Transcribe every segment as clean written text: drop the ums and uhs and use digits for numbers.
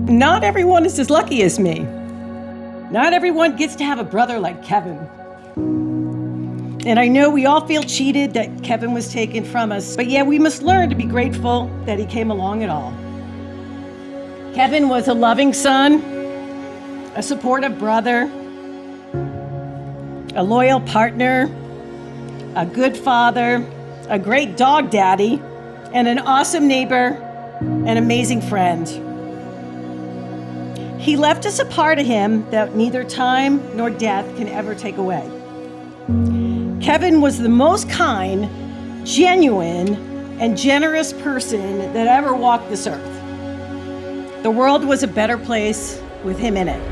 Not everyone is as lucky as me. Not everyone gets to have a brother like Kevin. And I know we all feel cheated that Kevin was taken from us, but yeah, we must learn to be grateful that he came along at all. Kevin was a loving son, a supportive brother, a loyal partner, a good father, a great dog daddy, and an awesome neighbor, an amazing friend. He left us a part of him that neither time nor death can ever take away. Kevin was the most kind, genuine, and generous person that ever walked this earth. The world was a better place with him in it.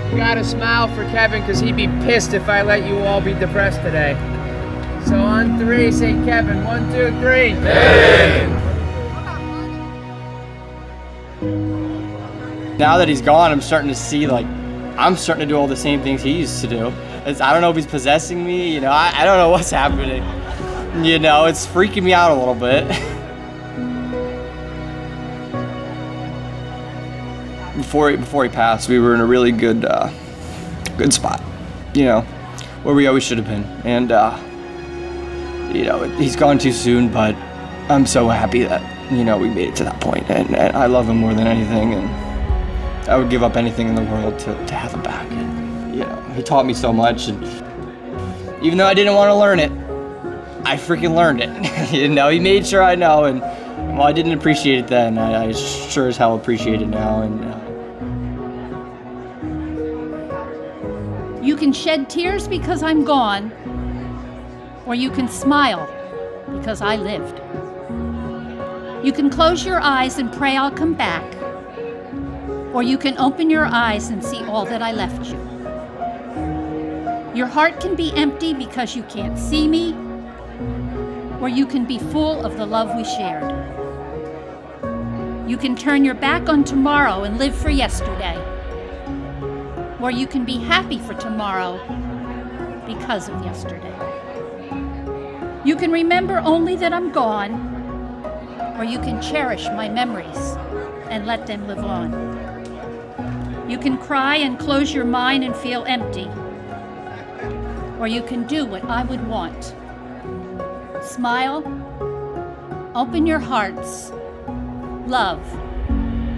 You gotta smile for Kevin, because he'd be pissed if I let you all be depressed today. So on 3, say Kevin. 1, 2, 3. Kevin! Now that he's gone, I'm starting to see, I'm starting to do all the same things he used to do. I don't know if he's possessing me, I don't know what's happening. It's freaking me out a little bit. Before he passed, we were in a really good spot, where we always should have been. And, he's gone too soon, but I'm so happy that, we made it to that point. And I love him more than anything, and I would give up anything in the world to have him back. And, he taught me so much, and even though I didn't want to learn it, I freaking learned it. He made sure I know, and while I didn't appreciate it then, I sure as hell appreciate it now. And you can shed tears because I'm gone, or you can smile because I lived. You can close your eyes and pray I'll come back, or you can open your eyes and see all that I left you. Your heart can be empty because you can't see me, or you can be full of the love we shared. You can turn your back on tomorrow and live for yesterday, or you can be happy for tomorrow because of yesterday. You can remember only that I'm gone, or you can cherish my memories and let them live on. You can cry and close your mind and feel empty, or you can do what I would want. Smile, open your hearts, love,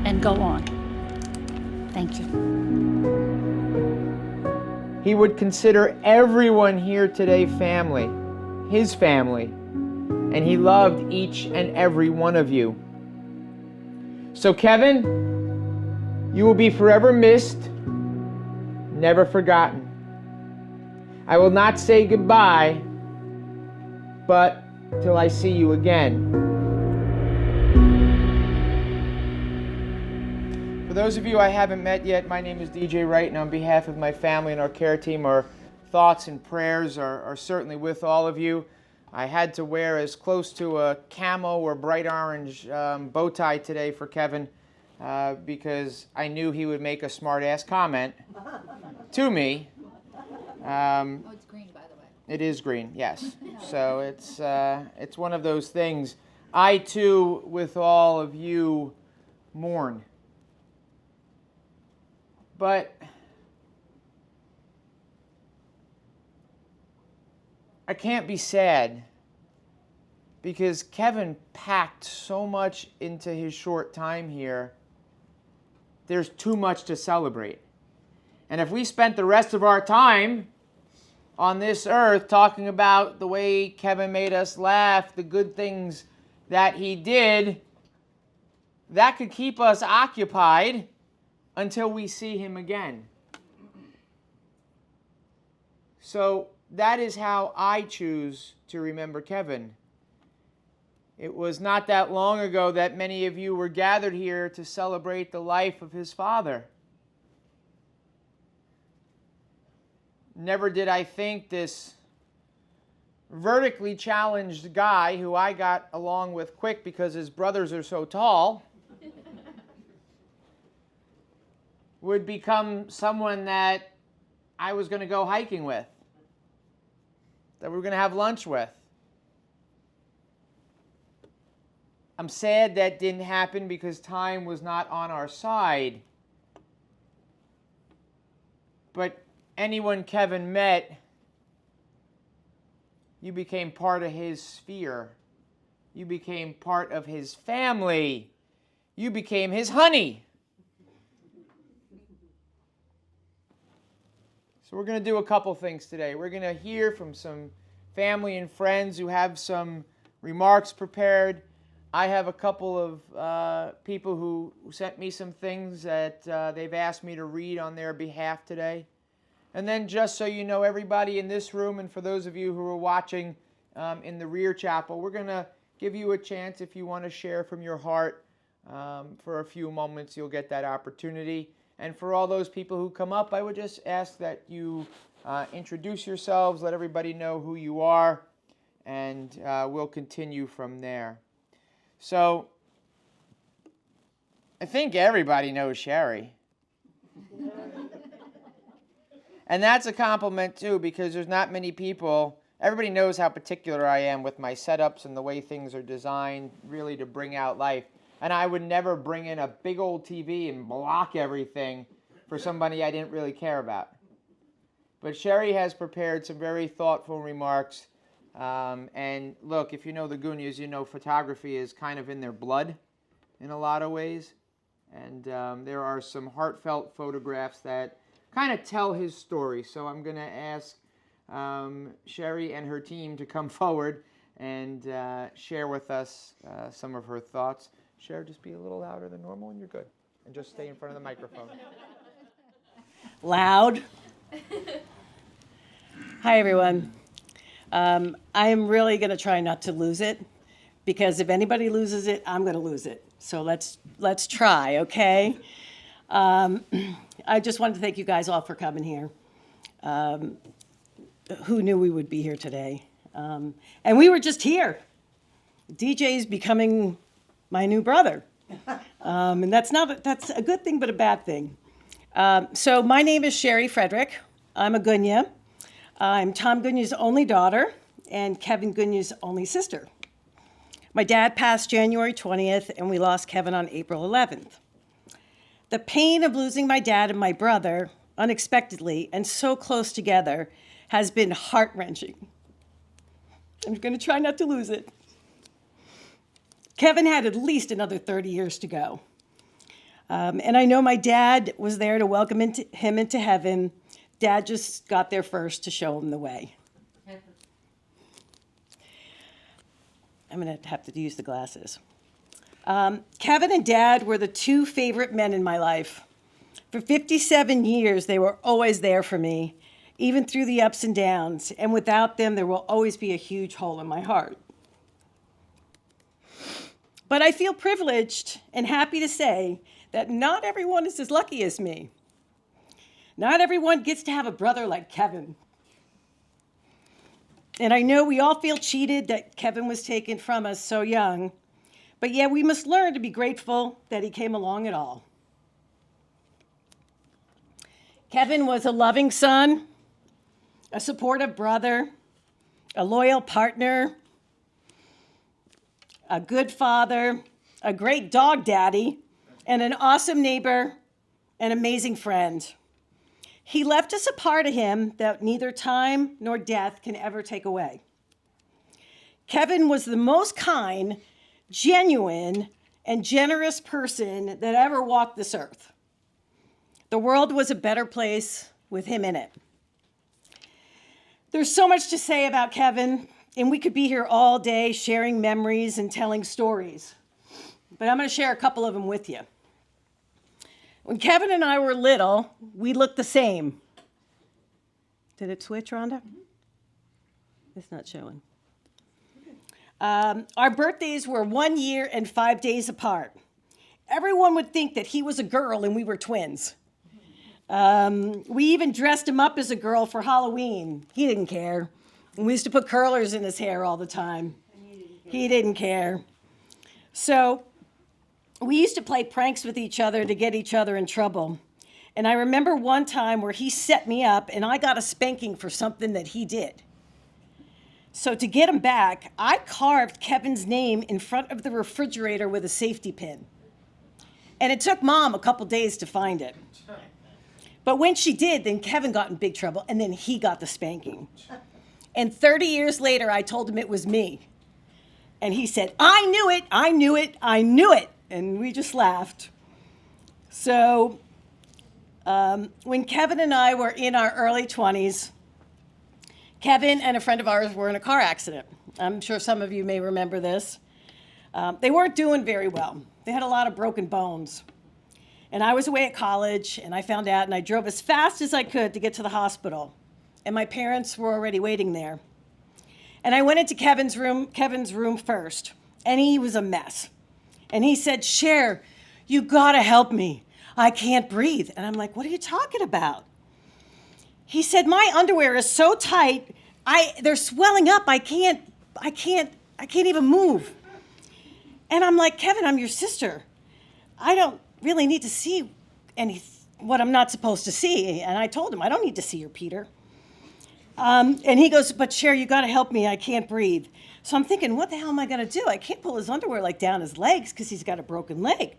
and go on. Thank you. He would consider everyone here today family, his family, and he loved each and every one of you. So Kevin, you will be forever missed, never forgotten. I will not say goodbye, but till I see you again. For those of you I haven't met yet, my name is DJ Wright, and on behalf of my family and our care team, our thoughts and prayers are certainly with all of you. I had to wear as close to a camo or bright orange bow tie today for Kevin because I knew he would make a smart-ass comment to me. Oh, it's green, by the way. It is green, yes. So it's one of those things. I, too, with all of you, mourn. But I can't be sad because Kevin packed so much into his short time here. There's too much to celebrate. And if we spent the rest of our time on this earth talking about the way Kevin made us laugh, the good things that he did, that could keep us occupied until we see him again. So that is how I choose to remember Kevin. It was not that long ago that many of you were gathered here to celebrate the life of his father. Never did I think this vertically challenged guy, who I got along with quick because his brothers are so tall, would become someone that I was going to go hiking with, that we were going to have lunch with. I'm sad that didn't happen because time was not on our side. But anyone Kevin met, you became part of his sphere. You became part of his family. You became his honey. So we're going to do a couple things today. We're going to hear from some family and friends who have some remarks prepared. I have a couple of people who sent me some things that they've asked me to read on their behalf today. And then just so you know, everybody in this room, and for those of you who are watching in the rear chapel, we're going to give you a chance if you want to share from your heart for a few moments. You'll get that opportunity. And for all those people who come up, I would just ask that you introduce yourselves, let everybody know who you are, and we'll continue from there. So, I think everybody knows Sherry. And that's a compliment too, because there's not many people. Everybody knows how particular I am with my setups and the way things are designed really to bring out life. And I would never bring in a big old TV and block everything for somebody I didn't really care about. But Sherry has prepared some very thoughtful remarks. And look, if you know the Gunias, you know photography is kind of in their blood in a lot of ways. And there are some heartfelt photographs that kind of tell his story. So I'm going to ask Sherry and her team to come forward and share with us some of her thoughts. Sherry, just be a little louder than normal and you're good. And just stay in front of the microphone. Loud. Hi, everyone. I am really going to try not to lose it, because if anybody loses it, I'm going to lose it. So let's try, okay? I just wanted to thank you guys all for coming here. Who knew we would be here today? And we were just here. DJ's becoming my new brother. And that's a good thing, but a bad thing. So my name is Sherry Frederick. I'm a Gunia. I'm Tom Gunia's only daughter and Kevin Gunia's only sister. My dad passed January 20th, and we lost Kevin on April 11th. The pain of losing my dad and my brother unexpectedly and so close together has been heart-wrenching. I'm going to try not to lose it. Kevin had at least another 30 years to go. And I know my dad was there to welcome him into heaven. Dad just got there first to show him the way. I'm going to have to use the glasses. Kevin and Dad were the two favorite men in my life. For 57 years, they were always there for me, even through the ups and downs. And without them, there will always be a huge hole in my heart. But I feel privileged and happy to say that not everyone is as lucky as me. Not everyone gets to have a brother like Kevin. And I know we all feel cheated that Kevin was taken from us so young, but yeah, we must learn to be grateful that he came along at all. Kevin was a loving son, a supportive brother, a loyal partner, a good father, a great dog daddy, and an awesome neighbor, an amazing friend. He left us a part of him that neither time nor death can ever take away. Kevin was the most kind, genuine, and generous person that ever walked this earth. The world was a better place with him in it. There's so much to say about Kevin, and we could be here all day sharing memories and telling stories. But I'm going to share a couple of them with you. When Kevin and I were little, we looked the same. Did it switch, Rhonda? It's not showing. Our birthdays were 1 year and 5 days apart. Everyone would think that he was a girl and we were twins. We even dressed him up as a girl for Halloween. He didn't care. And we used to put curlers in his hair all the time. He didn't care. So we used to play pranks with each other to get each other in trouble. And I remember one time where he set me up and I got a spanking for something that he did. So to get him back, I carved Kevin's name in front of the refrigerator with a safety pin. And it took Mom a couple days to find it. But when she did, then Kevin got in big trouble, and then he got the spanking. And 30 years later, I told him it was me. And he said, I knew it, I knew it, I knew it. And we just laughed. So when Kevin and I were in our early 20s, Kevin and a friend of ours were in a car accident. I'm sure some of you may remember this. They weren't doing very well. They had a lot of broken bones. And I was away at college, and I found out, and I drove as fast as I could to get to the hospital. And my parents were already waiting there. And I went into Kevin's room first, and he was a mess. And he said, Cher, you gotta help me. I can't breathe. And I'm like, what are you talking about? He said, my underwear is so tight, they're swelling up. I can't even move. And I'm like, Kevin, I'm your sister. I don't really need to see what I'm not supposed to see. And I told him, I don't need to see your Peter. And he goes, but Cher, you got to help me. I can't breathe. So I'm thinking, what the hell am I going to do? I can't pull his underwear like down his legs because he's got a broken leg.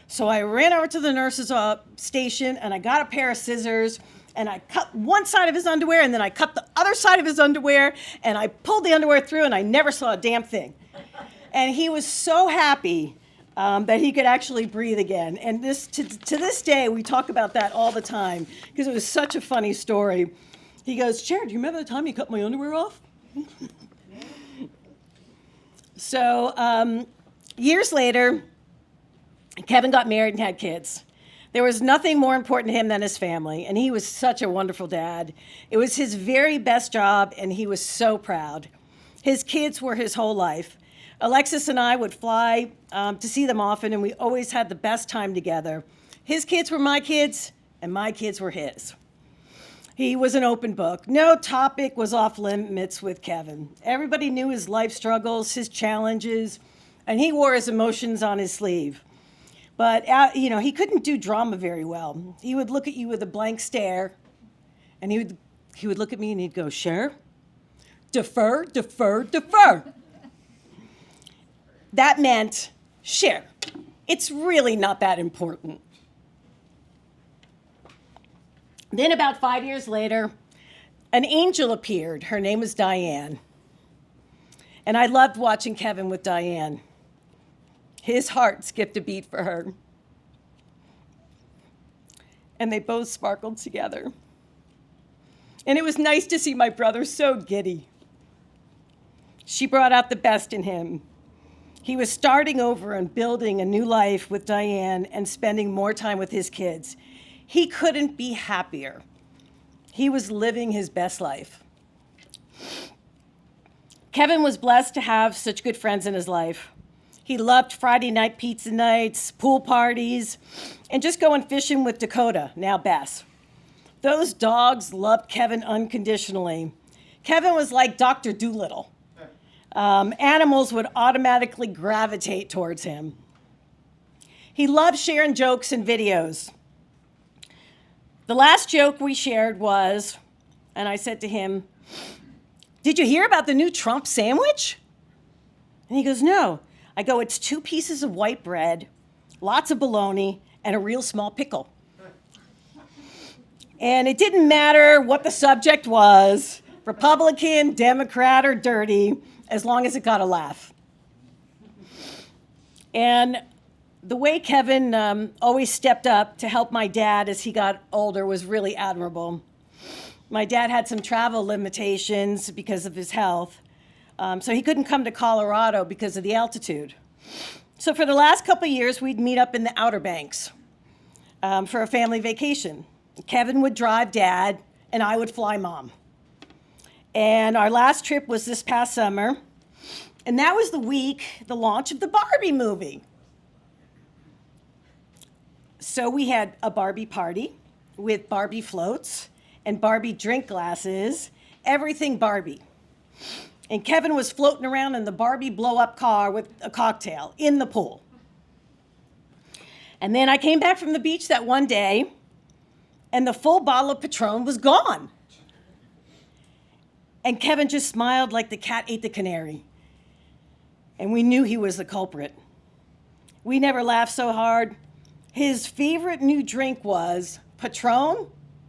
So I ran over to the nurse's station, and I got a pair of scissors, and I cut one side of his underwear, and then I cut the other side of his underwear, and I pulled the underwear through, and I never saw a damn thing. And he was so happy that he could actually breathe again. And to this day, we talk about that all the time because it was such a funny story. He goes, Cher, do you remember the time you cut my underwear off? So years later, Kevin got married and had kids. There was nothing more important to him than his family, and he was such a wonderful dad. It was his very best job, and he was so proud. His kids were his whole life. Alexis and I would fly to see them often, and we always had the best time together. His kids were my kids, and my kids were his. He was an open book. No topic was off limits with Kevin. Everybody knew his life struggles, his challenges, and he wore his emotions on his sleeve. But, he couldn't do drama very well. He would look at you with a blank stare, and he would look at me and he'd go, Cher, defer, defer, defer. That meant, Cher, it's really not that important. Then about 5 years later, an angel appeared. Her name was Diane. And I loved watching Kevin with Diane. His heart skipped a beat for her. And they both sparkled together. And it was nice to see my brother so giddy. She brought out the best in him. He was starting over and building a new life with Diane and spending more time with his kids. He couldn't be happier. He was living his best life. Kevin was blessed to have such good friends in his life. He loved Friday night pizza nights, pool parties, and just going fishing with Dakota, now Bess. Those dogs loved Kevin unconditionally. Kevin was like Dr. Doolittle. Animals would automatically gravitate towards him. He loved sharing jokes and videos. The last joke we shared was, and I said to him, did you hear about the new Trump sandwich? And he goes, no. I go, it's 2 pieces of white bread, lots of bologna, and a real small pickle. And it didn't matter what the subject was, Republican, Democrat, or dirty, as long as it got a laugh. And the way Kevin always stepped up to help my dad as he got older was really admirable. My dad had some travel limitations because of his health, so he couldn't come to Colorado because of the altitude. So for the last couple of years, we'd meet up in the Outer Banks for a family vacation. Kevin would drive Dad, and I would fly Mom. And our last trip was this past summer, and that was the launch of the Barbie movie. So we had a Barbie party with Barbie floats and Barbie drink glasses, everything Barbie. And Kevin was floating around in the Barbie blow-up car with a cocktail in the pool. And then I came back from the beach that one day, and the full bottle of Patron was gone. And Kevin just smiled like the cat ate the canary. And we knew he was the culprit. We never laughed so hard. His favorite new drink was Patron,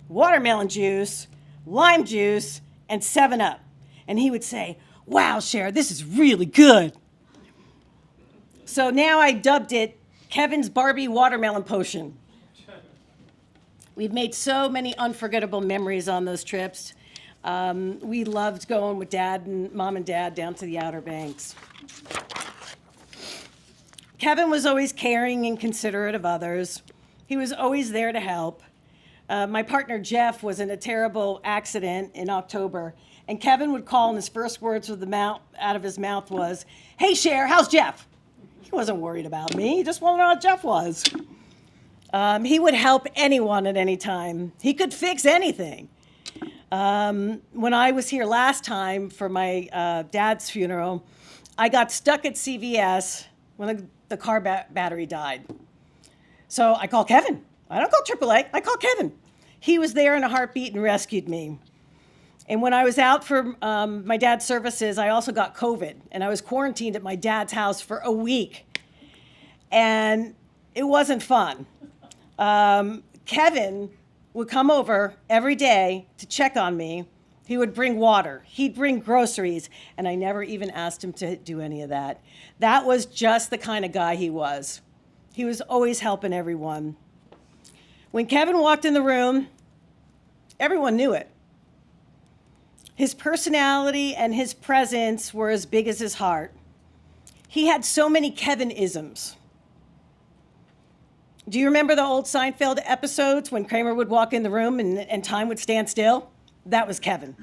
watermelon juice, lime juice, and 7-Up. And he would say, "Wow, Cher, this is really good." So now I dubbed it Kevin's Barbie Watermelon Potion. We've made so many unforgettable memories on those trips. We loved going with Mom and Dad down to the Outer Banks. Kevin was always caring and considerate of others. He was always there to help. My partner Jeff was in a terrible accident in October, and Kevin would call, and his first words out of his mouth was, "Hey, Cher, how's Jeff?" He wasn't worried about me. He just wanted to know how Jeff was. He would help anyone at any time. He could fix anything. When I was here last time for my dad's funeral, I got stuck at CVS when the car battery died. So I called Kevin. I don't call AAA. I call Kevin. He was there in a heartbeat and rescued me. And when I was out for my dad's services, I also got COVID, and I was quarantined at my dad's house for a week. And it wasn't fun. Kevin would come over every day to check on me. He would bring water. He'd bring groceries, and I never even asked him to do any of that. That was just the kind of guy he was. He was always helping everyone. When Kevin walked in the room, everyone knew it. His personality and his presence were as big as his heart. He had so many Kevin-isms. Do you remember the old Seinfeld episodes when Kramer would walk in the room and time would stand still? That was Kevin.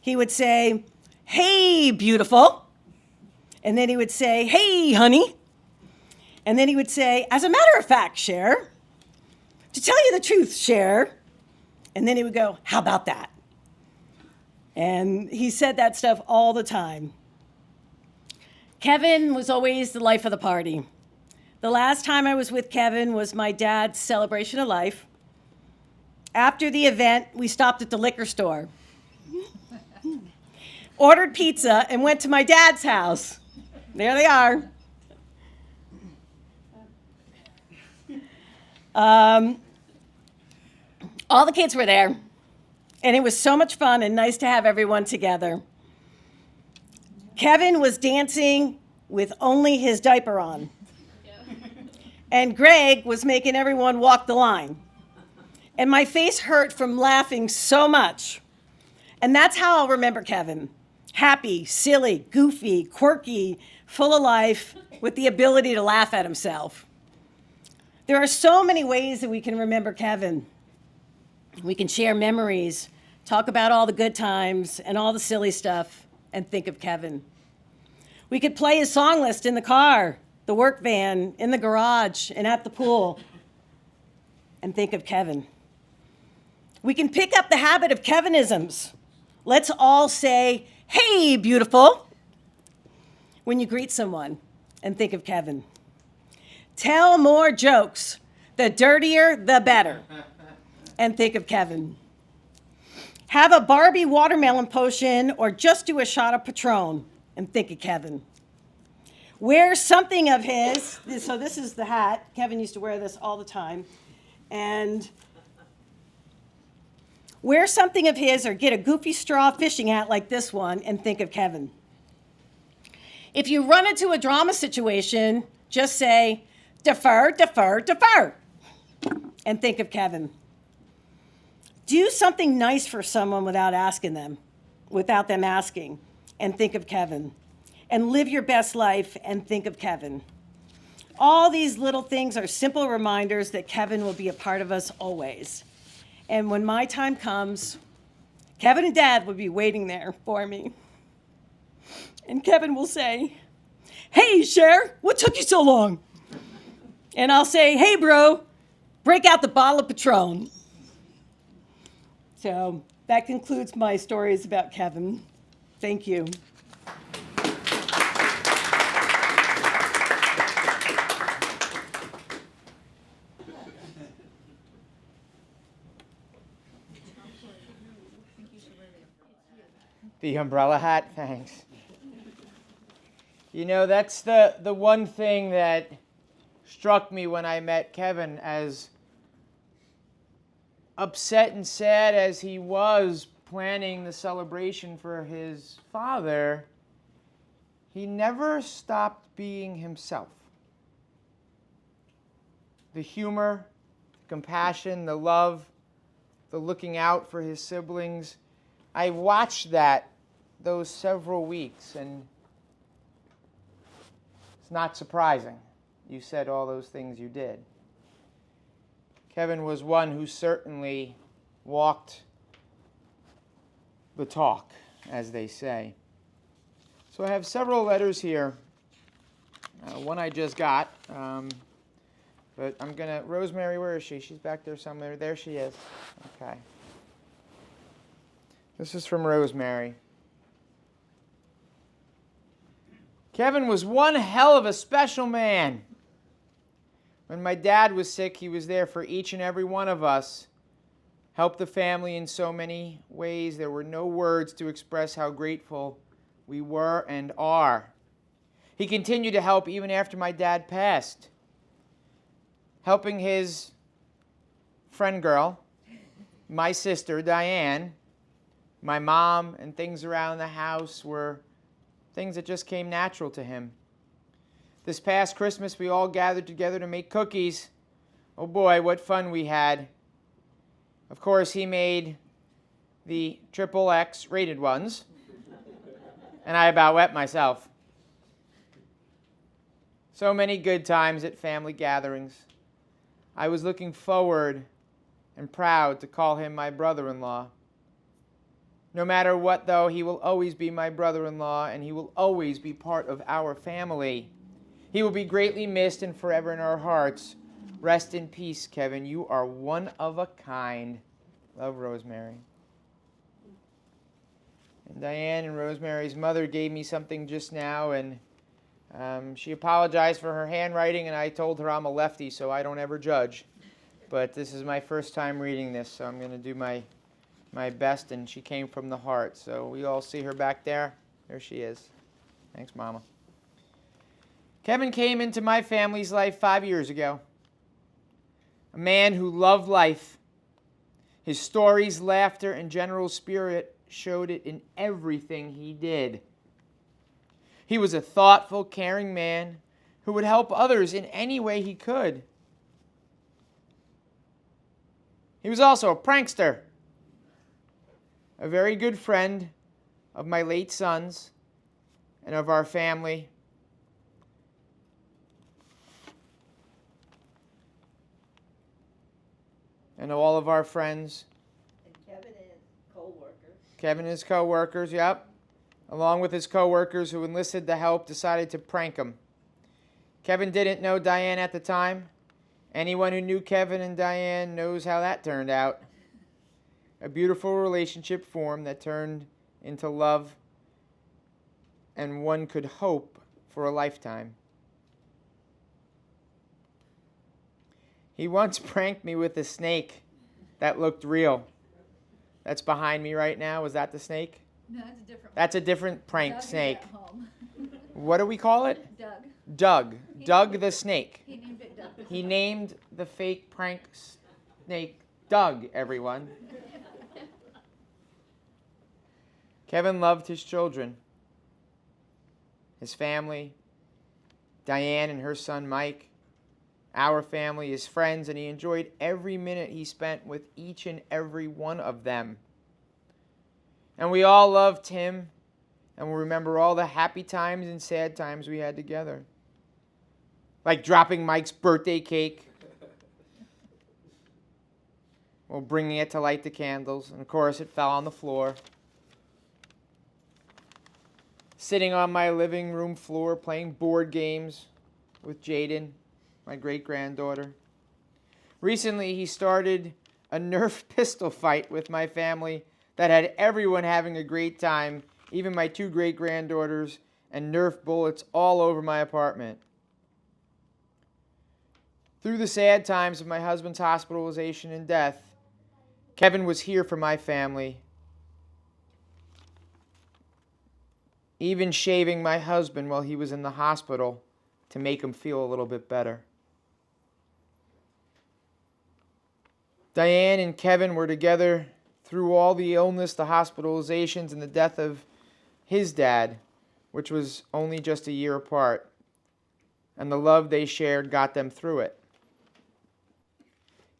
He would say, "Hey, beautiful." And then he would say, "Hey, honey." And then he would say, "As a matter of fact, Cher, to tell you the truth, Cher." And then he would go, "How about that?" And he said that stuff all the time. Kevin was always the life of the party. The last time I was with Kevin was my dad's celebration of life. After the event, we stopped at the liquor store, ordered pizza, and went to my dad's house. There they are. All the kids were there, and it was so much fun and nice to have everyone together. Kevin was dancing with only his diaper on. And Greg was making everyone walk the line. And my face hurt from laughing so much. And that's how I'll remember Kevin. Happy, silly, goofy, quirky, full of life, with the ability to laugh at himself. There are so many ways that we can remember Kevin. We can share memories, talk about all the good times and all the silly stuff, and think of Kevin. We could play his song list in the car, the work van, in the garage, and at the pool, and think of Kevin. We can pick up the habit of Kevinisms. Let's all say, "Hey, beautiful," when you greet someone, and think of Kevin. Tell more jokes. The dirtier, the better, and think of Kevin. Have a Barbie watermelon potion or just do a shot of Patron, and think of Kevin. Wear something of his. So this is the hat. Kevin used to wear this all the time. And wear something of his or get a goofy straw fishing hat like this one and think of Kevin. If you run into a drama situation, just say, "Defer, defer, defer," and think of Kevin. Do something nice for someone without them asking, and think of Kevin. And live your best life and think of Kevin. All these little things are simple reminders that Kevin will be a part of us always. And when my time comes, Kevin and Dad will be waiting there for me. And Kevin will say, "Hey, Cher, what took you so long?" And I'll say, "Hey, bro, break out the bottle of Patron." So that concludes my stories about Kevin. Thank you. The umbrella hat, thanks. You know, that's the one thing that struck me when I met Kevin. As upset and sad as he was planning the celebration for his father, he never stopped being himself. The humor, the compassion, the love, the looking out for his siblings. I watched those several weeks, and it's not surprising you said all those things you did. Kevin was one who certainly walked the talk, as they say. So I have several letters here. One I just got, but I'm going to... Rosemary, where is she? She's back there somewhere. There she is. Okay. This is from Rosemary. Kevin was one hell of a special man. When my dad was sick, he was there for each and every one of us. Helped the family in so many ways. There were no words to express how grateful we were and are. He continued to help even after my dad passed. Helping his friend girl, my sister Diane, my mom, and things around the house were things that just came natural to him. This past Christmas, we all gathered together to make cookies. Oh boy, what fun we had. Of course, he made the XXX rated ones, and I about wet myself. So many good times at family gatherings. I was looking forward and proud to call him my brother-in-law. No matter what, though, he will always be my brother-in-law, and he will always be part of our family. He will be greatly missed and forever in our hearts. Rest in peace, Kevin. You are one of a kind. Love, Rosemary. And Diane and Rosemary's mother gave me something just now, and she apologized for her handwriting, and I told her I'm a lefty, so I don't ever judge. But this is my first time reading this, so I'm going to do my best, and she came from the heart. So we all see her back there. There she is. Thanks, Mama. Kevin came into my family's life 5 years ago. A man who loved life. His stories, laughter, and general spirit showed it in everything he did. He was a thoughtful, caring man who would help others in any way he could. He was also a prankster, a very good friend of my late sons and of our family. And all of our friends. And Kevin and his co-workers. Kevin and his co-workers, yep. Along with his co-workers who enlisted the help, decided to prank him. Kevin didn't know Diane at the time. Anyone who knew Kevin and Diane knows how that turned out. A beautiful relationship formed that turned into love, and one could hope for a lifetime. He once pranked me with a snake that looked real. That's behind me right now. Was that the snake? No, that's a different one. That's a different prank Doug is snake. at home. What do we call it? Doug. Doug. Doug the snake. He named it Doug. He named the fake prank snake Doug, everyone. Kevin loved his children, his family, Diane and her son Mike, our family, his friends, and he enjoyed every minute he spent with each and every one of them. And we all loved him, and we'll remember all the happy times and sad times we had together. Like dropping Mike's birthday cake, while bringing it to light the candles, and of course it fell on the floor. Sitting on my living room floor playing board games with Jaden, my great-granddaughter. Recently, he started a Nerf pistol fight with my family that had everyone having a great time, even my two great-granddaughters, and Nerf bullets all over my apartment. Through the sad times of my husband's hospitalization and death, Kevin was here for my family. even shaving my husband while he was in the hospital to make him feel a little bit better. Diane and Kevin were together through all the illness, the hospitalizations, and the death of his dad, which was only just a year apart. And the love they shared got them through it.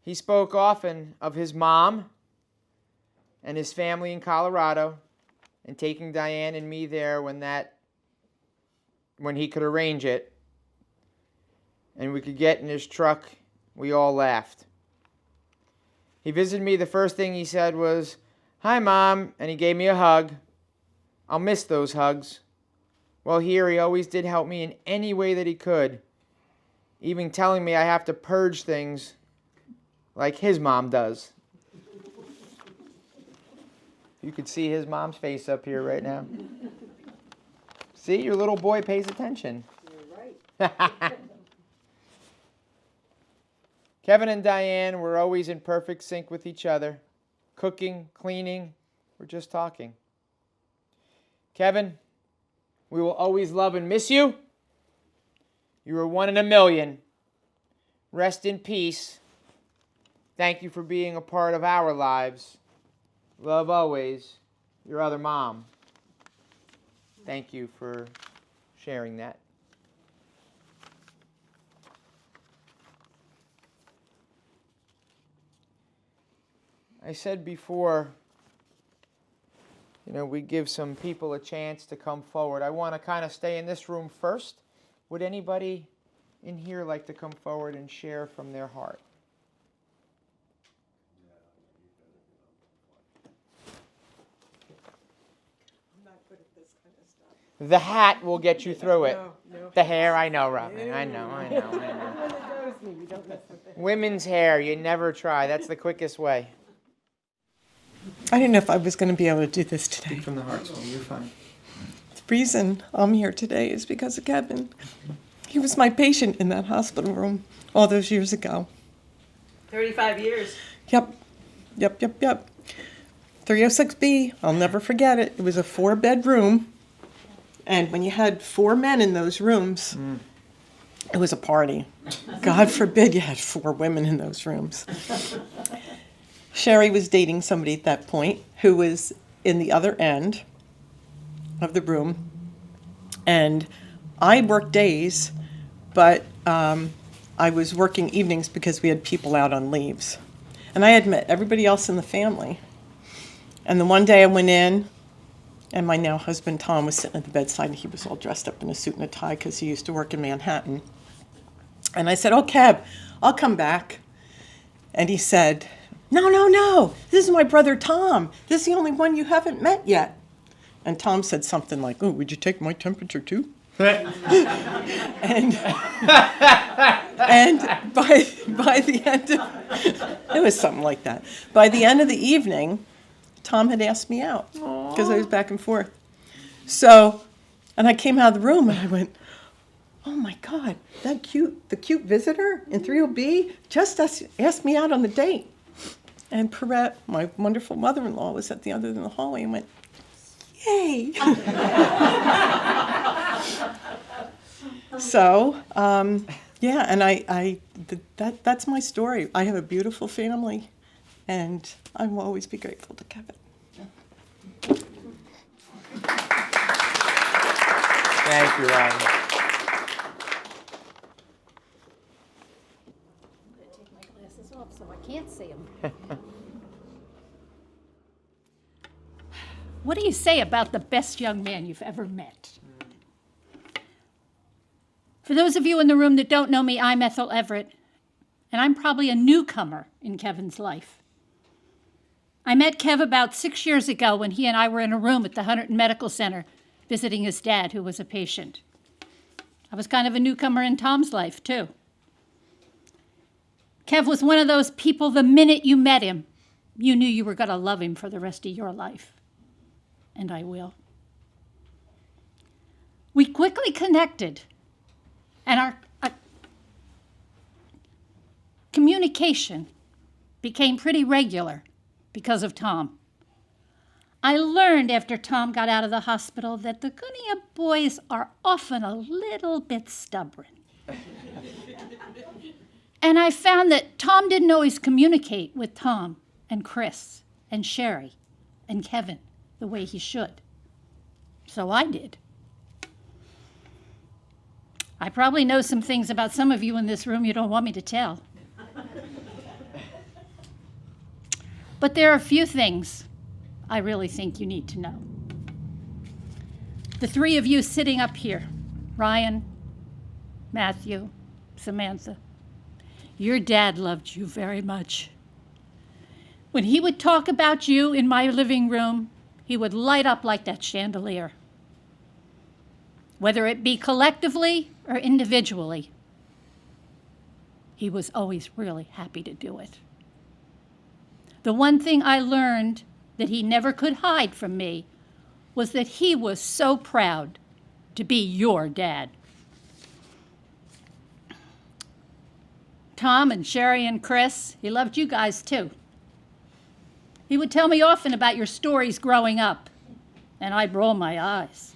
He spoke often of his mom and his family in Colorado and taking Diane and me there when he could arrange it and we could get in his truck. We all laughed. He visited me. The first thing he said was, "Hi, Mom," and he gave me a hug. I'll miss those hugs. Well, here he always did help me in any way that he could, even telling me I have to purge things like his mom does. You could see his mom's face up here right now. See, your little boy pays attention. You're right. Kevin and Diane were always in perfect sync with each other. Cooking, cleaning, we're just talking. Kevin, we will always love and miss you. You were one in a million. Rest in peace. Thank you for being a part of our lives. Love always, your other mom. Thank you for sharing that. I said before, we give some people a chance to come forward. I want to kind of stay in this room first. Would anybody in here like to come forward and share from their heart? I'm not good at this kind of stuff. The hat will get you through it. No. The hair, I know, Robin. I know. Women's hair, you never try. That's the quickest way. I didn't know if I was going to be able to do this today. Speak from the heart, so you're fine. The reason I'm here today is because of Kevin. He was my patient in that hospital room all those years ago. 35 years. Yep. 306B, I'll never forget it. It was a 4-bedroom, and when you had 4 men in those rooms, it was a party. God forbid you had 4 women in those rooms. Sherry was dating somebody at that point who was in the other end of the room, and I worked days, but I was working evenings because we had people out on leaves. And I had met everybody else in the family. And the one day I went in, and my now husband Tom was sitting at the bedside, and he was all dressed up in a suit and a tie because he used to work in Manhattan. And I said, "Oh, Kev, I'll come back." And he said, No, this is my brother Tom. This is the only one you haven't met yet. And Tom said something like, "Oh, would you take my temperature too?" and by the end of, it was something like that. By the end of the evening, Tom had asked me out because I was back and forth. So, and I came out of the room and I went, "Oh my God, the cute visitor in 30B just asked me out on the date." And Pierrette, my wonderful mother-in-law, was at the other end of the hallway and went, "Yay!" So, yeah, and that's my story. I have a beautiful family, and I will always be grateful to Kevin. Thank you, Robin. Take my glasses off so I can't see them. What do you say about the best young man you've ever met? For those of you in the room that don't know me, I'm Ethel Everett, and I'm probably a newcomer in Kevin's life. I met Kev about 6 years ago when he and I were in a room at the Hunterdon Medical Center visiting his dad, who was a patient. I was kind of a newcomer in Tom's life, too. Kev was one of those people, the minute you met him, you knew you were going to love him for the rest of your life. And I will. We quickly connected, and our communication became pretty regular because of Tom. I learned after Tom got out of the hospital that the Gunia boys are often a little bit stubborn. And I found that Tom didn't always communicate with Tom and Chris and Sherry and Kevin the way he should. So I did. I probably know some things about some of you in this room you don't want me to tell. But there are a few things I really think you need to know. The three of you sitting up here, Ryan, Matthew, Samantha, your dad loved you very much. When he would talk about you in my living room, he would light up like that chandelier. Whether it be collectively or individually, he was always really happy to do it. The one thing I learned that he never could hide from me was that he was so proud to be your dad. Tom and Sherry and Chris, he loved you guys too. He would tell me often about your stories growing up, and I'd roll my eyes.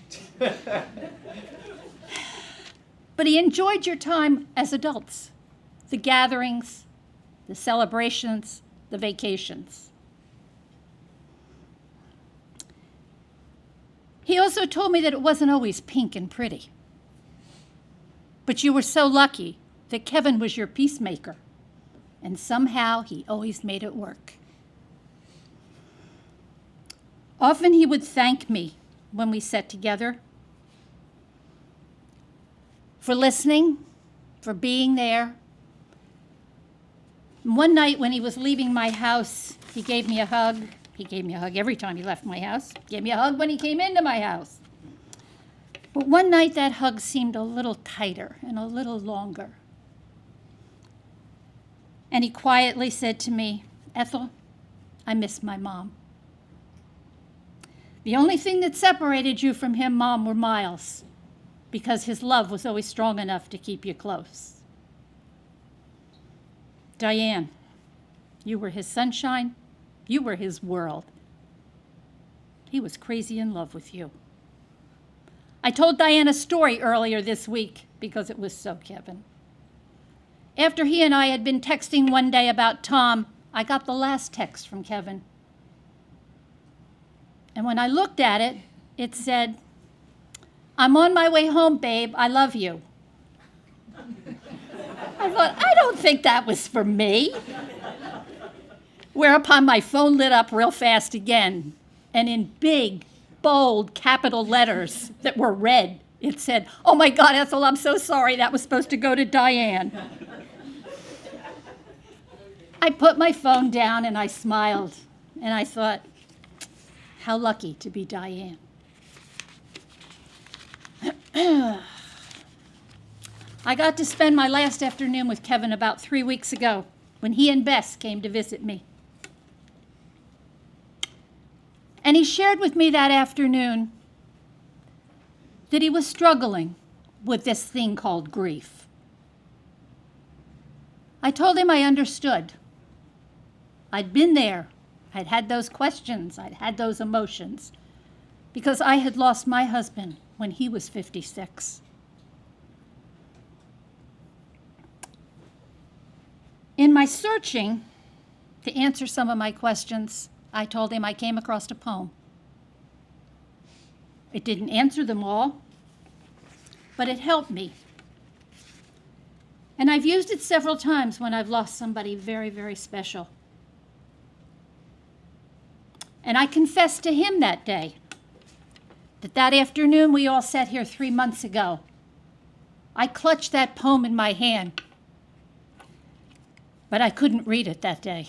But he enjoyed your time as adults, the gatherings, the celebrations, the vacations. He also told me that it wasn't always pink and pretty. But you were so lucky that Kevin was your peacemaker, and somehow he always made it work. Often he would thank me when we sat together for listening, for being there. And one night when he was leaving my house, he gave me a hug. He gave me a hug every time he left my house. Gave me a hug when he came into my house. But one night that hug seemed a little tighter and a little longer. And he quietly said to me, "Ethel, I miss my mom. The only thing that separated you from him, Mom, were miles, because his love was always strong enough to keep you close. Diane, you were his sunshine. You were his world. He was crazy in love with you." I told Diane a story earlier this week because it was so Kevin. After he and I had been texting one day about Tom, I got the last text from Kevin. And when I looked at it, it said, "I'm on my way home, babe. I love you." I thought, I don't think that was for me. Whereupon my phone lit up real fast again, and in big, bold, capital letters that were red, it said, "Oh my God, Ethel, I'm so sorry. That was supposed to go to Diane." I put my phone down and I smiled, and I thought, how lucky to be Diane. I got to spend my last afternoon with Kevin about 3 weeks ago when he and Bess came to visit me. And he shared with me that afternoon that he was struggling with this thing called grief. I told him I understood. I'd been there. I'd had those questions. I'd had those emotions because I had lost my husband when he was 56. In my searching to answer some of my questions, I told him I came across a poem. It didn't answer them all, but it helped me. And I've used it several times when I've lost somebody very, very special. And I confessed to him that day that afternoon we all sat here 3 months ago, I clutched that poem in my hand, but I couldn't read it that day.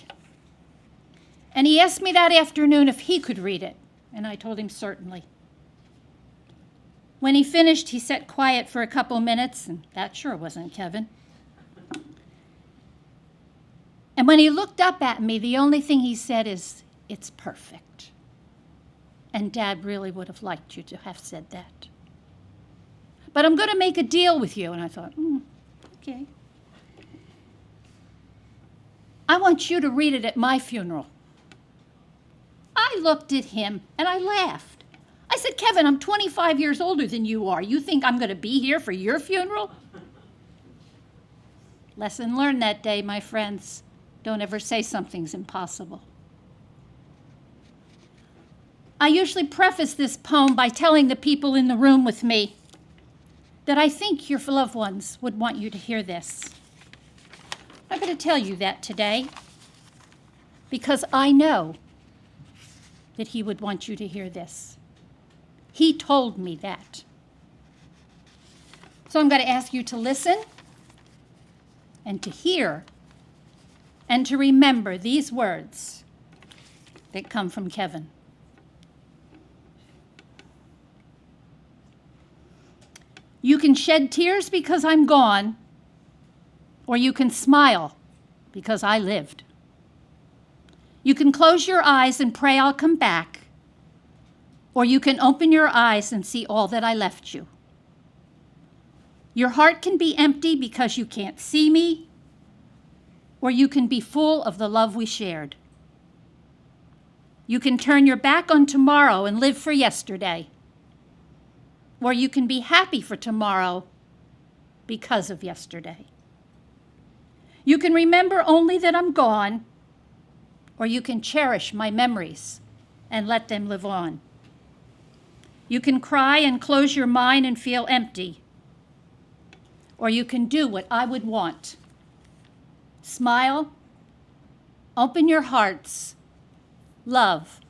And he asked me that afternoon if he could read it, and I told him certainly. When he finished, he sat quiet for a couple minutes, and that sure wasn't Kevin. And when he looked up at me, the only thing he said is, "It's perfect." And Dad really would have liked you to have said that. "But I'm going to make a deal with you." And I thought, okay. "I want you to read it at my funeral." I I looked at him and I laughed. I said, Kevin, I'm 25 years older than you are. You think I'm going to be here for your funeral? Lesson learned that day, my friends. Don't ever say something's impossible. I usually preface this poem by telling the people in the room with me that I think your loved ones would want you to hear this. I'm going to tell you that today because I know that he would want you to hear this. He told me that. So I'm going to ask you to listen and to hear and to remember these words that come from Kevin. You can shed tears because I'm gone, or you can smile because I lived. You can close your eyes and pray I'll come back, or you can open your eyes and see all that I left you. Your heart can be empty because you can't see me, or you can be full of the love we shared. You can turn your back on tomorrow and live for yesterday, or you can be happy for tomorrow because of yesterday. You can remember only that I'm gone, or you can cherish my memories and let them live on. You can cry and close your mind and feel empty, or you can do what I would want. Smile, open your hearts, love,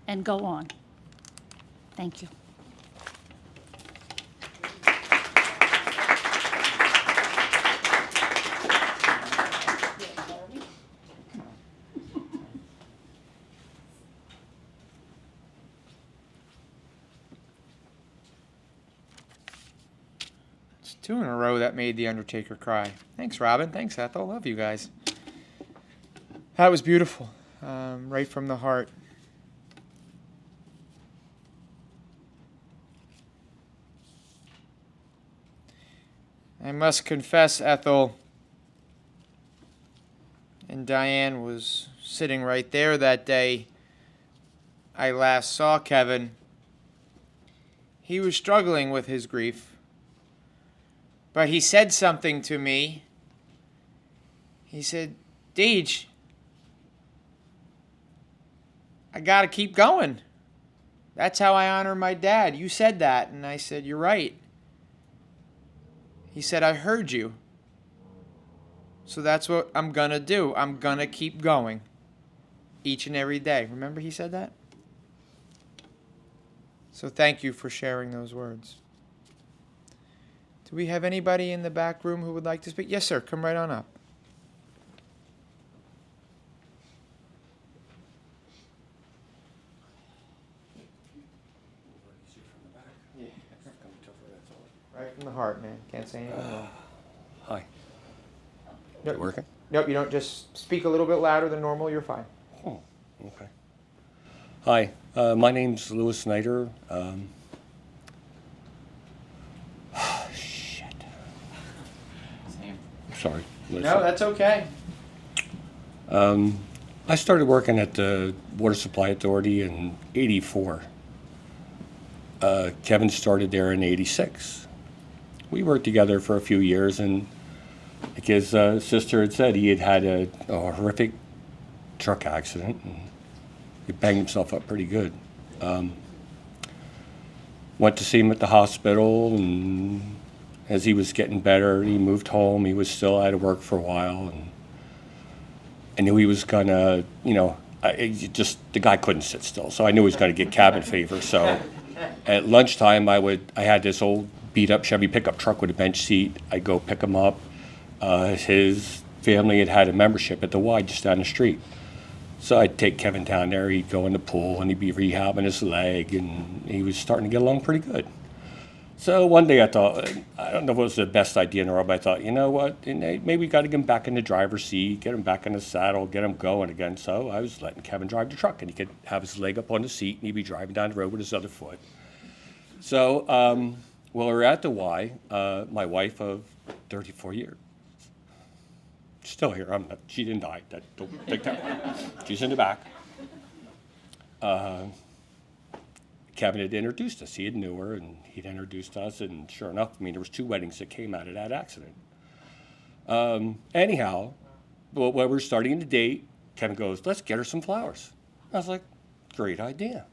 and go on. Thank you. Two in a row that made the Undertaker cry. Thanks, Robin. Thanks, Ethel. Love you guys. That was beautiful. Right from the heart. I must confess, Ethel and Diane was sitting right there that day I last saw Kevin. He was struggling with his grief. But he said something to me. He said, Deej, I gotta keep going. That's how I honor my dad. You said that. And I said, you're right. He said, I heard you. So that's what I'm gonna do. I'm gonna keep going each and every day. Remember he said that? So thank you for sharing those words. Do we have anybody in the back room who would like to speak? Yes, sir. Come right on up. Yeah. Right from the heart, man. Can't say anything wrong. Hi. Nope. Is it working? Nope, you don't. Just speak a little bit louder than normal. You're fine. Oh, okay. Hi, my name's Louis Snyder. Shit. Same. Sorry. Listen. No, that's okay. I started working at the Water Supply Authority in '84. Kevin started there in '86. We worked together for a few years, and like his sister had said, he had had a horrific truck accident, and he banged himself up pretty good. Went to see him at the hospital, and as he was getting better, he moved home. He was still out of work for a while, and I knew he was gonna, the guy couldn't sit still, so I knew he was gonna get cabin fever. So at lunchtime, I had this old beat-up Chevy pickup truck with a bench seat. I'd go pick him up. His family had a membership at the Y just down the street. So I'd take Kevin down there, he'd go in the pool, and he'd be rehabbing his leg, and he was starting to get along pretty good. So one day I thought, I don't know if it was the best idea in the world, but I thought, you know what, maybe we got to get him back in the driver's seat, get him back in the saddle, get him going again. So I was letting Kevin drive the truck, and he could have his leg up on the seat, and he'd be driving down the road with his other foot. So while we were at the Y, my wife of 34 years, still here. She didn't die. Don't take that one. She's in the back. Kevin had introduced us. He had knew her, and he'd introduced us, and sure enough, I mean, there was 2 weddings that came out of that accident. Anyhow, when we were starting to date, Kevin goes, let's get her some flowers. I was like, great idea.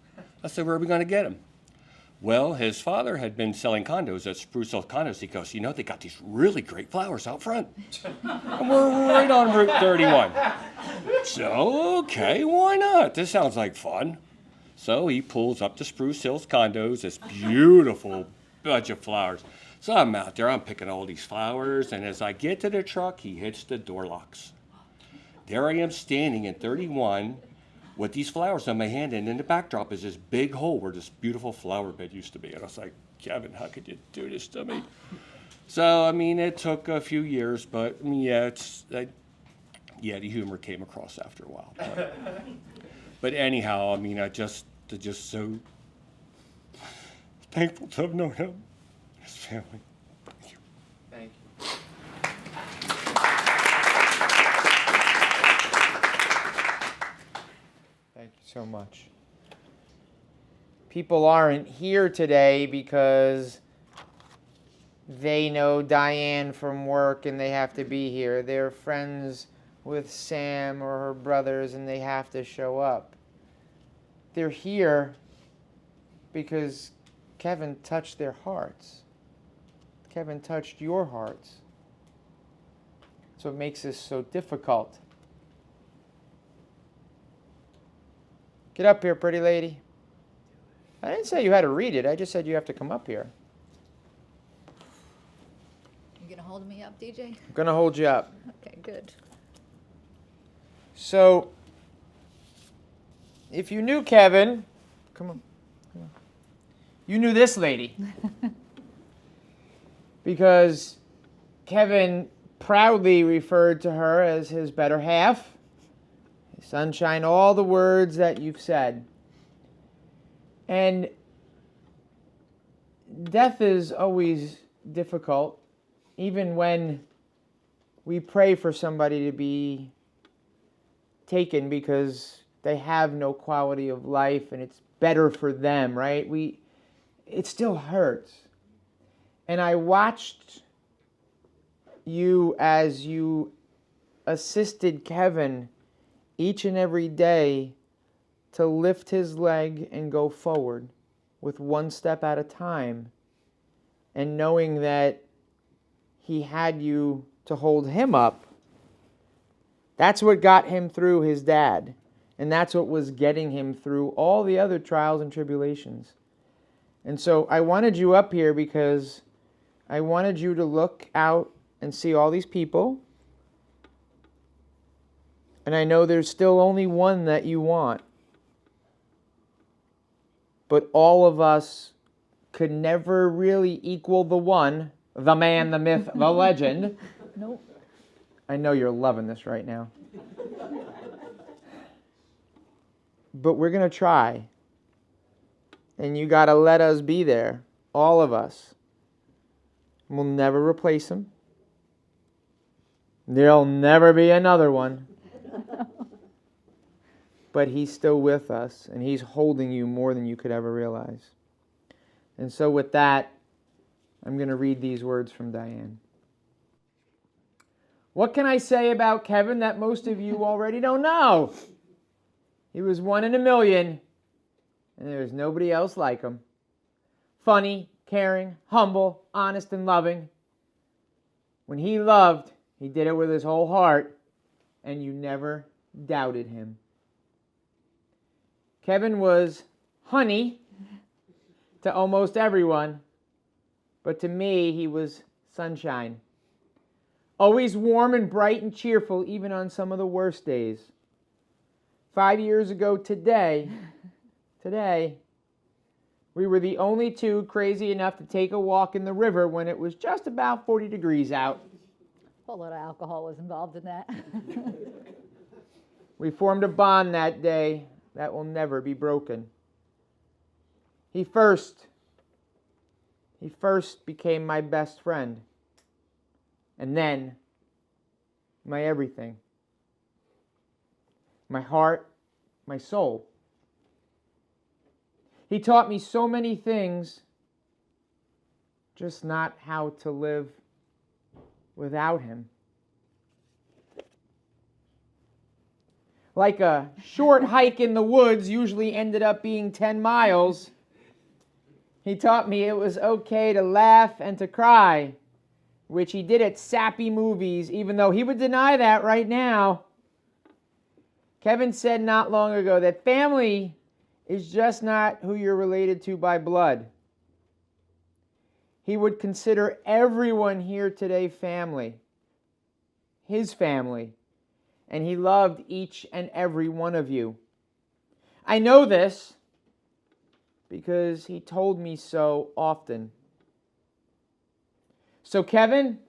I said, where are we going to get them? Well, his father had been selling condos at Spruce Hill Condos. He goes, they got these really great flowers out front. And we're right on Route 31. So, okay, why not? This sounds like fun. So he pulls up to Spruce Hills Condos, this beautiful bunch of flowers. So I'm out there, I'm picking all these flowers, and as I get to the truck, he hits the door locks. There I am standing in 31 with these flowers on my hand, and in the backdrop is this big hole where this beautiful flower bed used to be. And I was like, Kevin, how could you do this to me? So, I mean, it took a few years, but I mean, yeah, the humor came across after a while. But anyhow, I mean, I just so thankful to have known him and his family. Thank you. Thank you. Thank you so much. People aren't here today because they know Diane from work and they have to be here. They're friends with Sam or her brothers and they have to show up. They're here because Kevin touched their hearts. Kevin touched your hearts. That's what makes this so difficult. Get up here, pretty lady. I didn't say you had to read it. I just said you have to come up here. You gonna hold me up, DJ? I'm going to hold you up. Okay, good. So, if you knew Kevin, come on. You knew this lady. Because Kevin proudly referred to her as his better half. Sunshine, all the words that you've said. And death is always difficult, even when we pray for somebody to be taken because they have no quality of life and it's better for them, right? It still hurts. And I watched you as you assisted Kevin each and every day to lift his leg and go forward with one step at a time, and knowing that he had you to hold him up. That's what got him through his dad, and that's what was getting him through all the other trials and tribulations. And so I wanted you up here because I wanted you to look out and see all these people. And I know there's still only one that you want. But all of us could never really equal the one, the man, the myth, the legend. Nope. I know you're loving this right now. But we're going to try. And you got to let us be there, all of us. We'll never replace him. There'll never be another one. But he's still with us, and he's holding you more than you could ever realize. And so with that, I'm going to read these words from Diane. What can I say about Kevin that most of you already don't know? He was 1 in a million, and there's nobody else like him. Funny, caring, humble, honest, and loving. When he loved, he did it with his whole heart, and you never doubted him. Kevin was honey to almost everyone, but to me, he was sunshine. Always warm and bright and cheerful, even on some of the worst days. 5 years ago today, we were the only two crazy enough to take a walk in the river when it was just about 40 degrees out. A whole lot of alcohol was involved in that. We formed a bond that day that will never be broken. He first became my best friend, and then my everything. My heart, my soul. He taught me so many things, just not how to live without him. Like a short hike in the woods usually ended up being 10 miles, he taught me it was okay to laugh and to cry, which he did at sappy movies, even though he would deny that right now. Kevin said not long ago that family is just not who you're related to by blood. He would consider everyone here today family, his family, and he loved each and every one of you. I know this because he told me so often. So Kevin,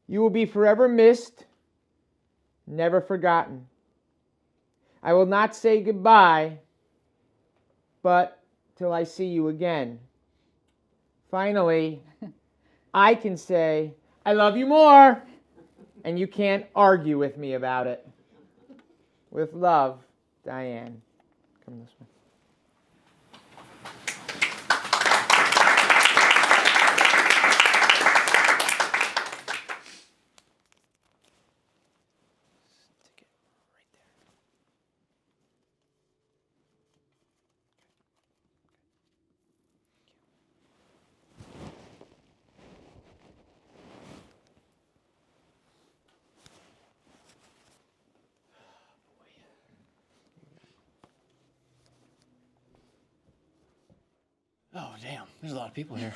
you will be forever missed, never forgotten. I will not say goodbye, but till I see you again. Finally, I can say, I love you more, and you can't argue with me about it. With love, Diane. Come this way. Oh, damn. There's a lot of people here.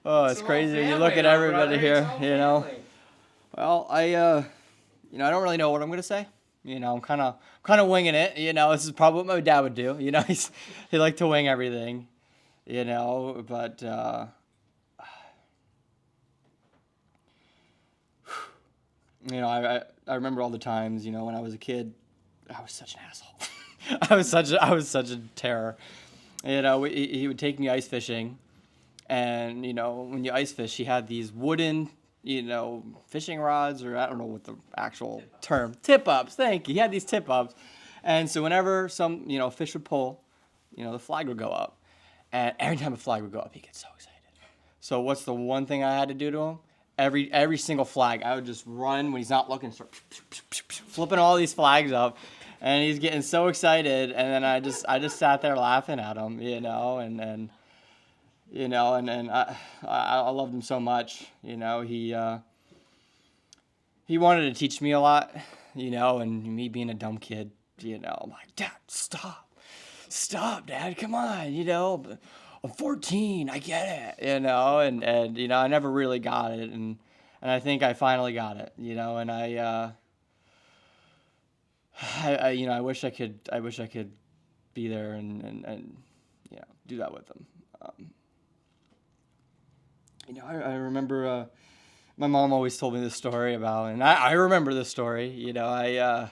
Oh, it's crazy when you look at everybody here, you know. Well, I don't really know what I'm going to say. You know, I'm kind of winging it. You know, this is probably what my dad would do. You know, he liked to wing everything, you know, but you know, I remember all the times, you know, when I was a kid, I was such an asshole. I was such a terror. You know, he would take me ice fishing, and, you know, when you ice fish, he had these wooden, you know, fishing rods, or I don't know what the actual term, tip-ups, thank you. He had these tip-ups, and so whenever some, you know, fish would pull, you know, the flag would go up, and every time a flag would go up, he'd get so excited. So what's the one thing I had to do to him? Every single flag, I would just run when he's not looking, start flipping all these flags up. And he's getting so excited, and then I just sat there laughing at him, you know, and I loved him so much, you know. He wanted to teach me a lot, you know, and me being a dumb kid, you know, I'm like, Dad, stop, Dad, come on, you know, I'm 14, I get it, you know, and you know, I never really got it, and I think I finally got it, you know, and I wish I could be there and you know, do that with them. You know, I remember my mom always told me this story about, and I remember this story. You know,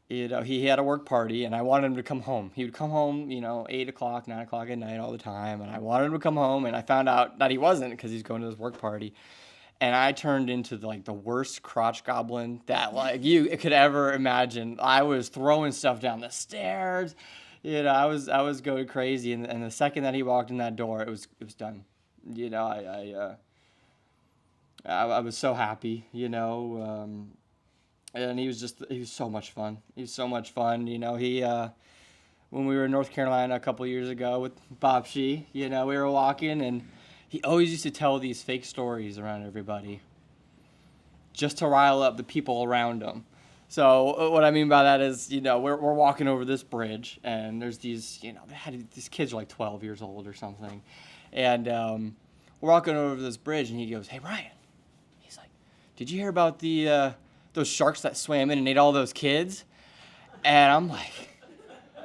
he had a work party, and I wanted him to come home. He would come home, you know, 8 o'clock, 9 o'clock at night all the time, and I wanted him to come home, and I found out that he wasn't because he's going to this work party. And I turned into like the worst crotch goblin that like you could ever imagine. I was throwing stuff down the stairs, you know. I was going crazy, and the second that he walked in that door, it was done. You know, I was so happy, you know, and he was so much fun. He was so much fun, you know. He when we were in North Carolina a couple years ago with Bob Shee, you know, we were walking, and he always used to tell these fake stories around everybody just to rile up the people around him. So what I mean by that is, you know, we're walking over this bridge, and there's these, you know, these kids are like 12 years old or something. And we're walking over this bridge, and he goes, "Hey, Ryan," he's like, "did you hear about those sharks that swam in and ate all those kids?" And I'm like,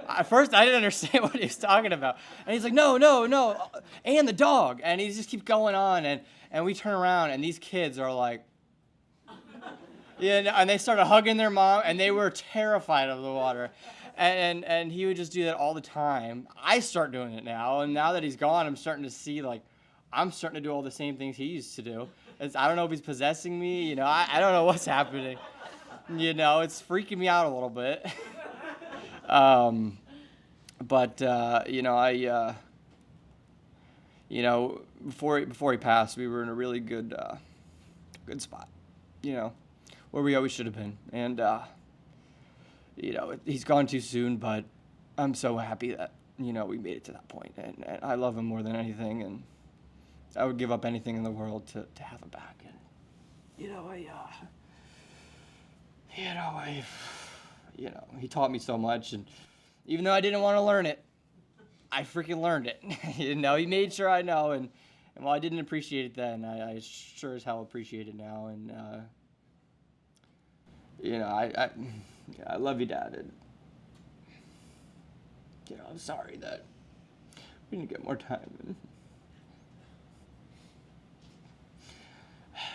at first, I didn't understand what he was talking about. And he's like, no, and the dog. And he just keeps going on. And we turn around, and these kids are like, yeah, and they started hugging their mom, and they were terrified of the water. And he would just do that all the time. I start doing it now. And now that he's gone, I'm starting to see, like, I'm starting to do all the same things he used to do. I don't know if he's possessing me. You know, I don't know what's happening. You know, it's freaking me out a little bit. But before he passed, we were in a really good spot, where we always should have been. And he's gone too soon, but I'm so happy that we made it to that point. And I love him more than anything, and I would give up anything in the world to have him back. And he taught me so much, and even though I didn't want to learn it, I freaking learned it. He made sure I know, and while I didn't appreciate it then, I sure as hell appreciate it now. And I love you, Dad. And I'm sorry that we didn't get more time. And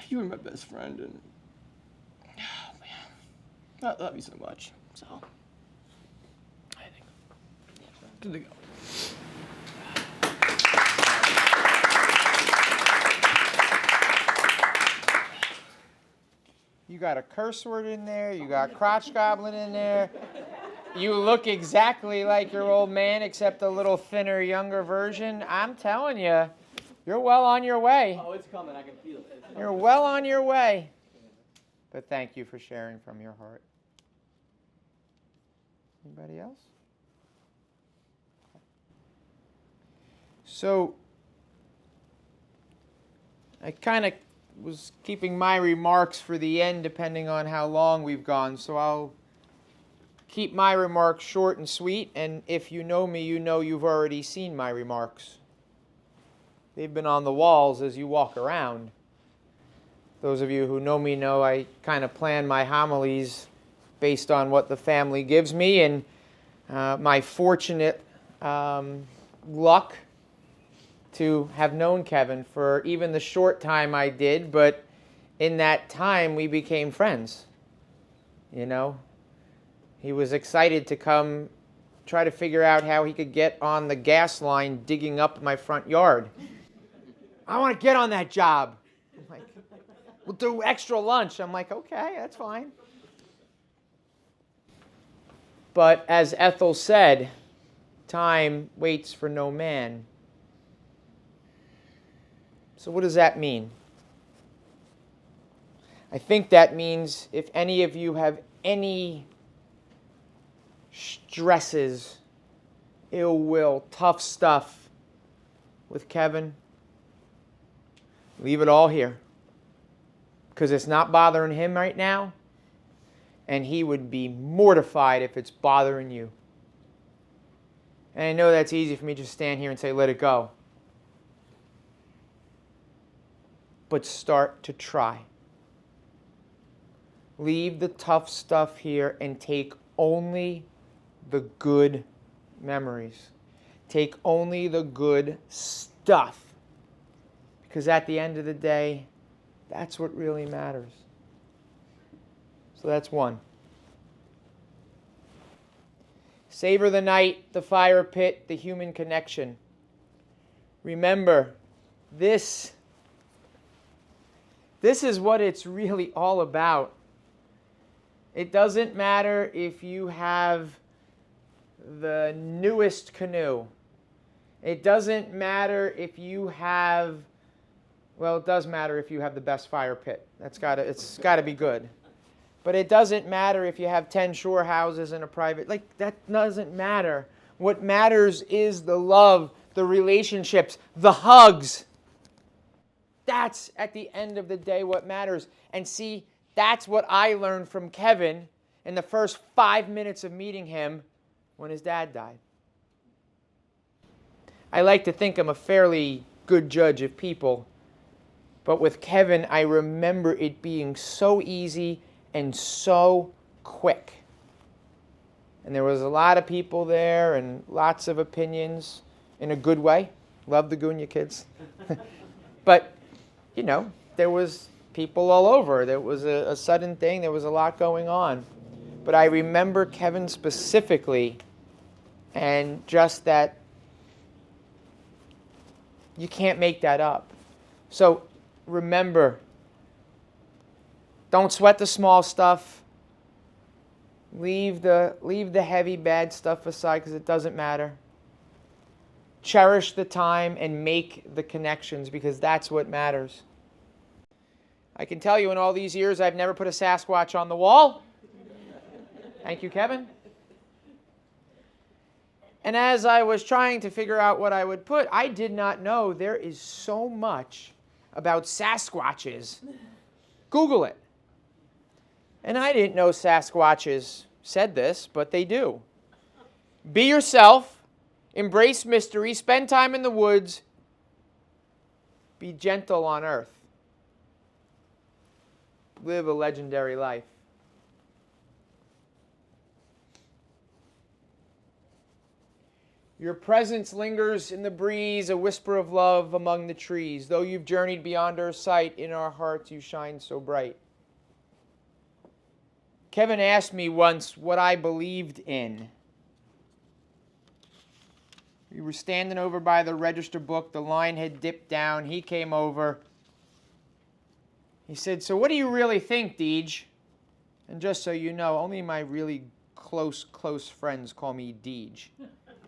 you were my best friend, and oh man, I love you so much. So I think good to go. You got a curse word in there. You got crotch goblin in there. You look exactly like your old man, except a little thinner, younger version. I'm telling you, you're well on your way. Oh, it's coming. I can feel it. You're well on your way. But thank you for sharing from your heart. Anybody else? So, I kind of was keeping my remarks for the end depending on how long we've gone, so I'll keep my remarks short and sweet, and if you know me, you know you've already seen my remarks. They've been on the walls as you walk around. Those of you who know me know I kind of plan my homilies based on what the family gives me, and my fortunate luck to have known Kevin for even the short time I did, but in that time we became friends. He was excited to come try to figure out how he could get on the gas line digging up my front yard. I want to get on that job. I'm like, we'll do extra lunch. I'm like, okay, that's fine. But as Ethel said, time waits for no man. So what does that mean? I think that means if any of you have any stresses, ill will, tough stuff with Kevin, leave it all here. Because it's not bothering him right now, and he would be mortified if it's bothering you. And I know that's easy for me to just stand here and say, let it go. But start to try. Leave the tough stuff here and take only the good memories. Take only the good stuff. Because at the end of the day, that's what really matters. So that's one. Savor the night, the fire pit, the human connection. Remember, this is what it's really all about. It doesn't matter if you have the newest canoe. It doesn't matter if you have, well, it does matter if you have the best fire pit. It's got to be good. But it doesn't matter if you have 10 shore houses and a private, that doesn't matter. What matters is the love, the relationships, the hugs. That's, at the end of the day, what matters. And see, that's what I learned from Kevin in the first 5 minutes of meeting him when his dad died. I like to think I'm a fairly good judge of people, but with Kevin, I remember it being so easy and so quick. And there was a lot of people there and lots of opinions in a good way. Love the Gunia kids. But there was people all over. There was a sudden thing. There was a lot going on. But I remember Kevin specifically, and just that you can't make that up. So remember, don't sweat the small stuff. Leave the heavy, bad stuff aside because it doesn't matter. Cherish the time and make the connections because that's what matters. I can tell you in all these years I've never put a Sasquatch on the wall. Thank you, Kevin. And as I was trying to figure out what I would put, I did not know there is so much about Sasquatches. Google it. And I didn't know Sasquatches said this, but they do. Be yourself, embrace mystery, spend time in the woods, be gentle on earth. Live a legendary life. Your presence lingers in the breeze, a whisper of love among the trees. Though you've journeyed beyond our sight, in our hearts you shine so bright. Kevin asked me once what I believed in. We were standing over by the register book. The line had dipped down. He came over. He said, "So what do you really think, Deej?" And just so you know, only my really close friends call me Deej.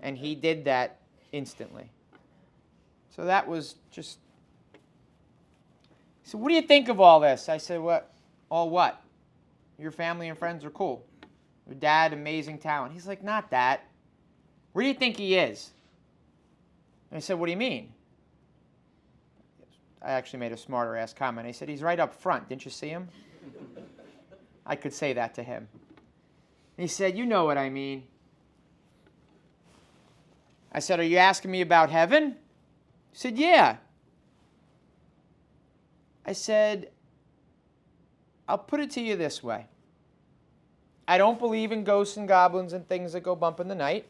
And he did that instantly. So that was just... He said, "What do you think of all this?" I said, "What? All what? Your family and friends are cool. Your dad, amazing talent." He's like, "Not that. Where do you think he is?" And I said, "What do you mean?" I actually made a smarter ass comment. I said, "He's right up front. Didn't you see him?" I could say that to him. He said, "You know what I mean." I said, "Are you asking me about heaven?" He said, "Yeah." I said, "I'll put it to you this way. I don't believe in ghosts and goblins and things that go bump in the night.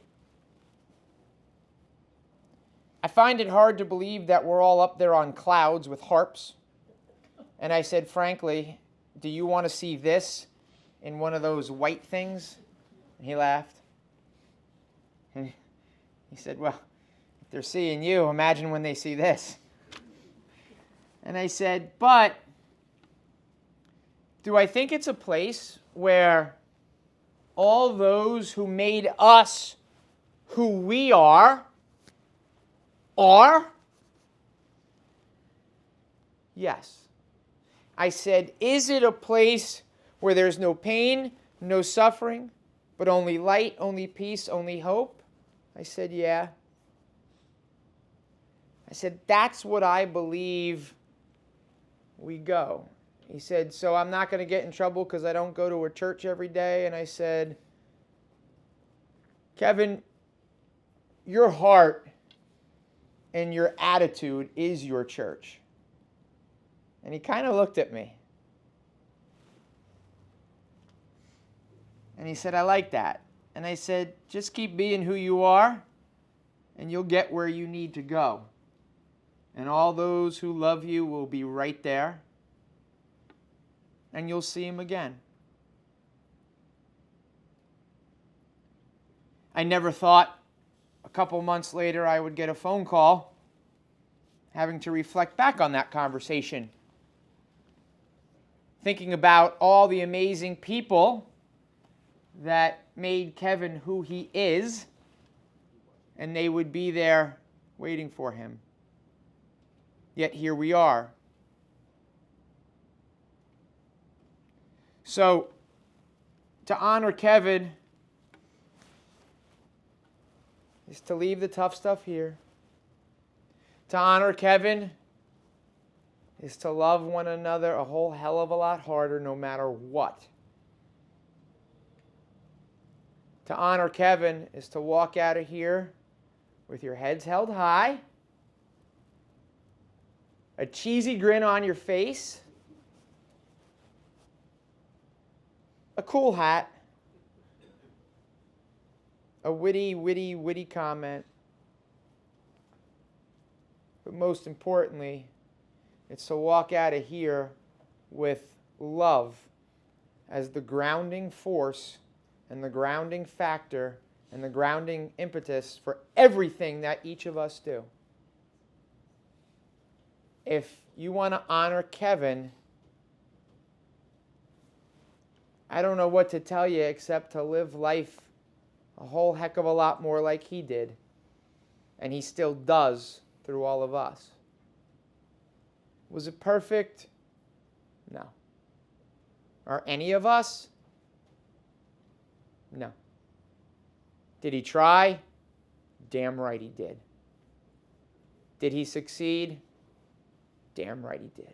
I find it hard to believe that we're all up there on clouds with harps." And I said, "Frankly, do you want to see this in one of those white things?" And he laughed. And he said, "Well, if they're seeing you, imagine when they see this." And I said, "But do I think it's a place where all those who made us who we are? Yes." I said, "Is it a place where there's no pain, no suffering, but only light, only peace, only hope?" I said, "Yeah." I said, "That's what I believe we go." He said, "So I'm not going to get in trouble because I don't go to a church every day?" And I said, "Kevin, your heart and your attitude is your church." And he kind of looked at me. And he said, "I like that." And I said, "Just keep being who you are, and you'll get where you need to go. And all those who love you will be right there, and you'll see him again." I never thought a couple months later I would get a phone call having to reflect back on that conversation, thinking about all the amazing people that made Kevin who he is, and they would be there waiting for him. Yet here we are. So, to honor Kevin is to leave the tough stuff here. To honor Kevin is to love one another a whole hell of a lot harder no matter what. To honor Kevin is to walk out of here with your heads held high, a cheesy grin on your face, a cool hat, a witty comment. But most importantly, it's to walk out of here with love as the grounding force and the grounding factor and the grounding impetus for everything that each of us do. If you want to honor Kevin, I don't know what to tell you except to live life a whole heck of a lot more like he did. And he still does through all of us. Was it perfect? No. Are any of us? No. Did he try? Damn right he did. Did he succeed? Damn right he did.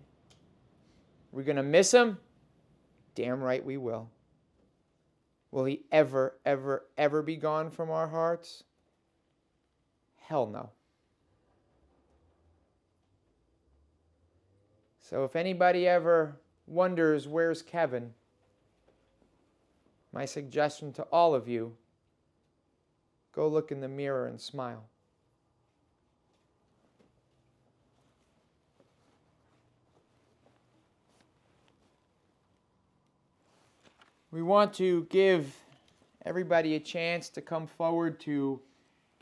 We're going to miss him? Damn right we will. Will he ever, ever, ever be gone from our hearts? Hell no. So if anybody ever wonders where's Kevin, my suggestion to all of you, go look in the mirror and smile. We want to give everybody a chance to come forward to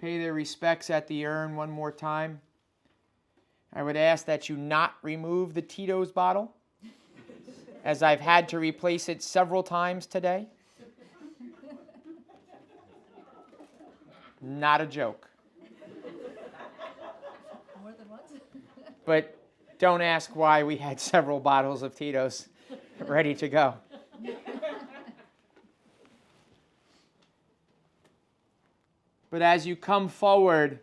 pay their respects at the urn one more time. I would ask that you not remove the Tito's bottle, as I've had to replace it several times today. Not a joke. More than once? But don't ask why we had several bottles of Tito's ready to go. But as you come forward,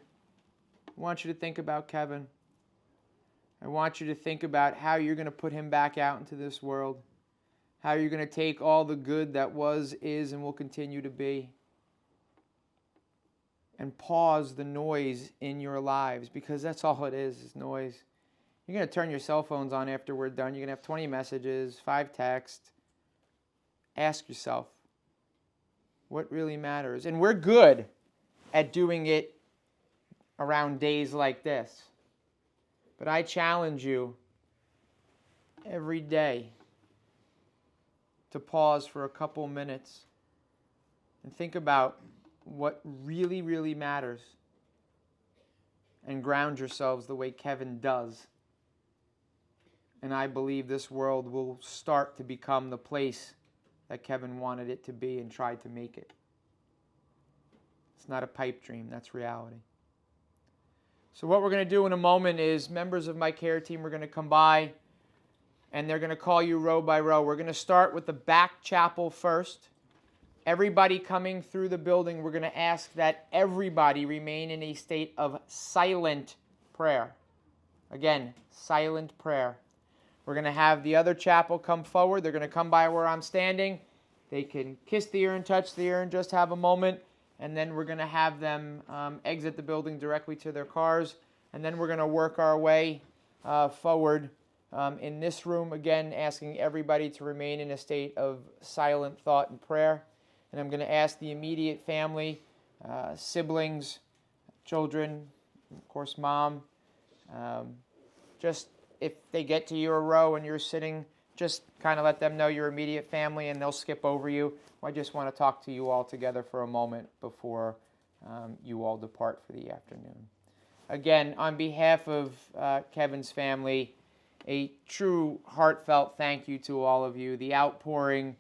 I want you to think about Kevin. I want you to think about how you're going to put him back out into this world, how you're going to take all the good that was, is, and will continue to be, and pause the noise in your lives, because that's all it is noise. You're going to turn your cell phones on after we're done. You're going to have 20 messages, 5 texts. Ask yourself, what really matters? And we're good at doing it around days like this. But I challenge you every day to pause for a couple minutes and think about what really, really matters, and ground yourselves the way Kevin does. And I believe this world will start to become the place that Kevin wanted it to be and tried to make it. It's not a pipe dream, that's reality. So what we're going to do in a moment is members of my care team are going to come by and they're going to call you row by row. We're going to start with the back chapel first. Everybody coming through the building, we're going to ask that everybody remain in a state of silent prayer. Again, silent prayer. We're going to have the other chapel come forward. They're going to come by where I'm standing. They can kiss the urn, touch the urn, just have a moment. And then we're going to have them exit the building directly to their cars. And then we're going to work our way forward in this room, again, asking everybody to remain in a state of silent thought and prayer. And I'm going to ask the immediate family, siblings, children, of course, mom, just if they get to your row and you're sitting, just kind of let them know your immediate family and they'll skip over you. I just want to talk to you all together for a moment before you all depart for the afternoon. Again, on behalf of Kevin's family, a true heartfelt thank you to all of you. The outpouring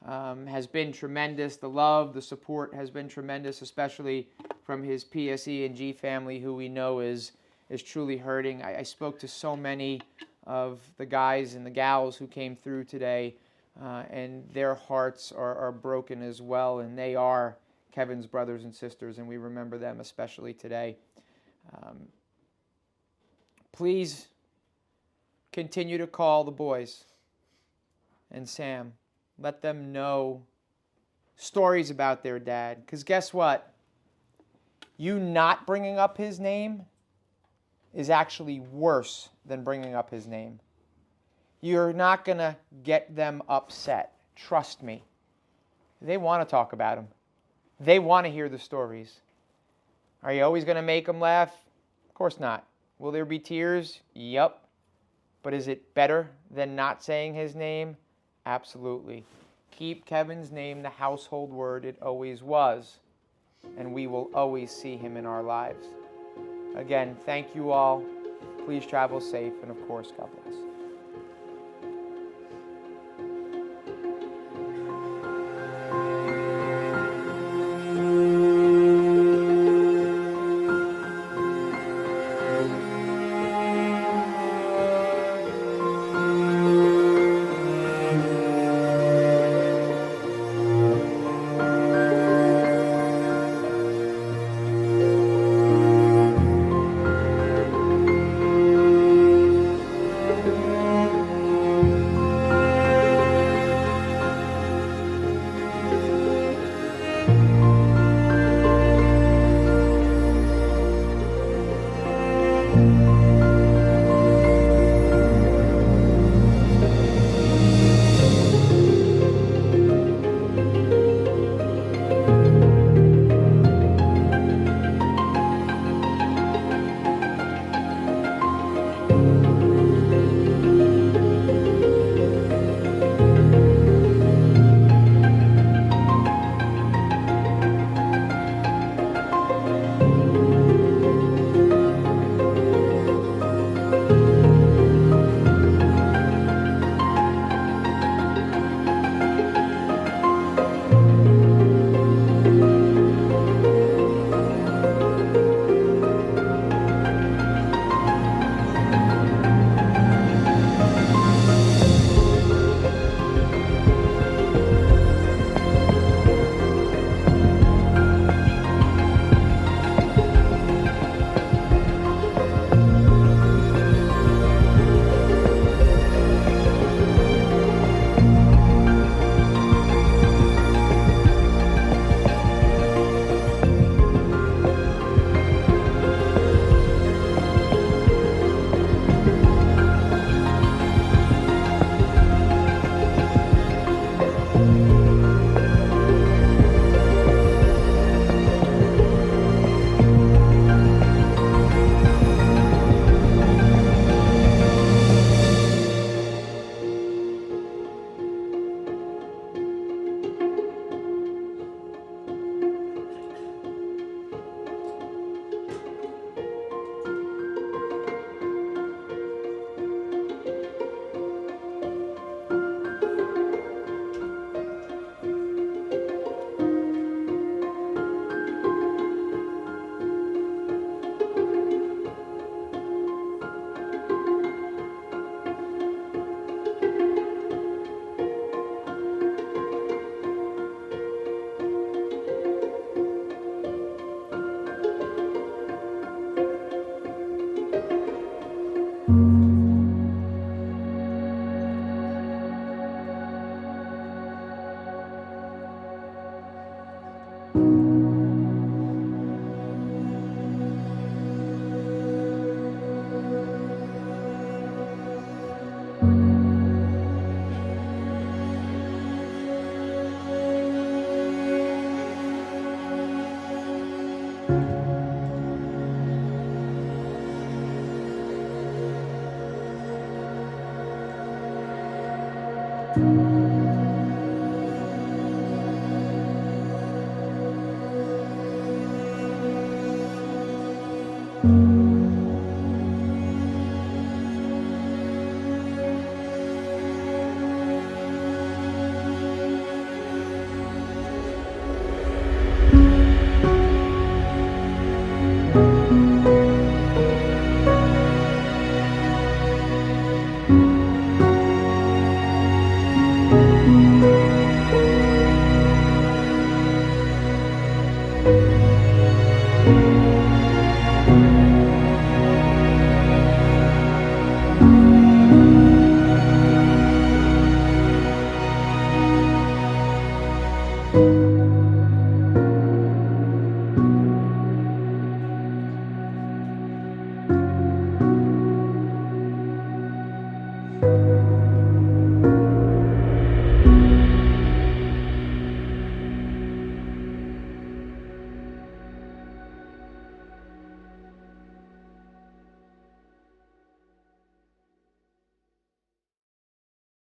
has been tremendous. The love, the support has been tremendous, especially from his PSE&G family, who we know is truly hurting. I spoke to so many of the guys and the gals who came through today, and their hearts are broken as well, and they are Kevin's brothers and sisters, and we remember them especially today. Please continue to call the boys and Sam. Let them know stories about their dad, because guess what? You not bringing up his name is actually worse than bringing up his name. You're not going to get them upset. Trust me. They want to talk about him. They want to hear the stories. Are you always going to make them laugh? Of course not. Will there be tears? Yep. But is it better than not saying his name? Absolutely. Keep Kevin's name the household word it always was, and we will always see him in our lives. Again, thank you all. Please travel safe, and of course, God bless.